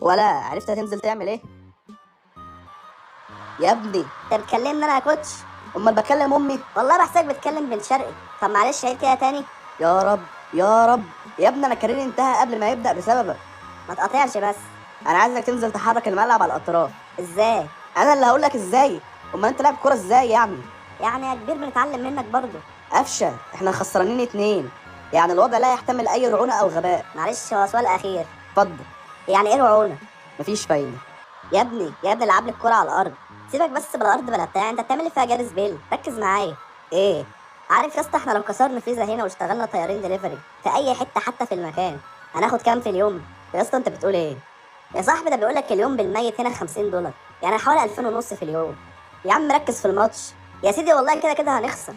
ولا عرفت هتنزل تعمل ايه يا ابني؟ انت بتكلمني انا يا كوتش؟ امال بكلم امي. والله بحسك بتكلم بن شرقي. طب معلش عيد كده تاني. يا رب يا رب يا ابني، انا كاريري انتهى قبل ما يبدا بسببك. ما تقاطعش بس. انا عايزك تنزل تحرك الملعب على الاطراف. ازاي؟ انا اللي هقول لك ازاي. امال انت لاعب كوره ازاي يعني؟ يعني يا كبير بنتعلم منك برضه. قفشه، احنا خسرانين 2، يعني الوضع لا يحتمل اي رعونه او غباء. معلش هو سؤال اخير. اتفضل. يعني ايه رعونه؟ مفيش فايده. يا ابني يا ابني العب لي الكوره على الارض. سيبك بس بالارض بلا بتاع، انت بتعمل لي فيها جاريس بيل، ركز معايا. ايه؟ عارف يا اسطى احنا لو كسرنا فيزا هنا واشتغلنا طيارين دليفري في اي حته حتى في المكان هناخد كام في اليوم؟ يا اسطى انت بتقول ايه؟ يا صاحبي ده بيقول لك اليوم بالميت هنا $50، يعني حوالي 2500 في اليوم. يا عم ركز في الماتش. يا سيدي والله كده كده هنخسر.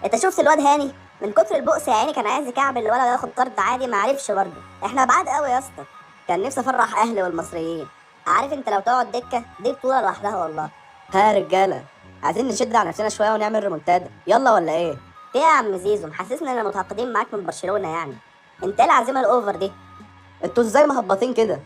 انت شفت الواد هاني من كتر البؤس يا عيني كان عايز يكعبل الولد ياخد طرد عادي، ما عرفش برضه. احنا بعاد قوي يا اسطى. كان نفسي افرح اهلي والمصريين. عارف انت لو تقعد دكه دي بطوله لوحدها والله. ها يا رجاله، عايزين نشد على نفسنا شويه ونعمل ريمونتادا، يلا ولا ايه؟ ايه يا عم زيزو، محسسني اننا متعاقدين معاك من برشلونه يعني. انت ايه العزيمه الاوفر دي؟ انتوا ازاي مهبطين كده؟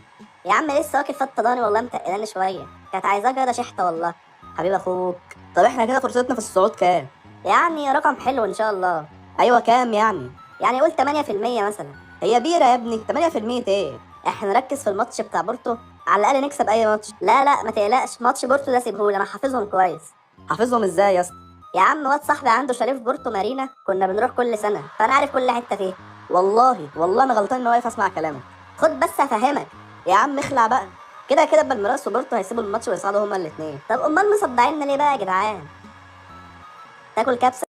يا عم لسه واكل فته ضاني والله، متقلاني شويه. كانت عايزاه كده شحته والله. حبيب اخوك. طب احنا كده فرصتنا في الصعود كام؟ يعني رقم حلو ان شاء الله. ايوه كام يعني؟ يعني قول 8% مثلا. هي بيره يا ابني، 8% ايه؟ احنا نركز في الماتش بتاع بورتو، على الاقل نكسب اي ماتش. لا لا ما تقلقش، ماتش بورتو ده سيبهولي انا حافظهم كويس. حافظهم ازاي يا اسطى؟ يا عم واد صاحبي عنده شاليه في بورتو مارينا، كنا بنروح كل سنه فانا عارف كل حته فيه. والله انا غلطان اني واقف اسمع كلامك. خد بس افهمك. يا عم اخلع بقى. كده كده بالميراس وبورتو هيسيبوا الماتش ويصعدوا هما الاثنين. طب امال مصدعيننا ليه بقى يا جدعان؟ تاكل كبسه.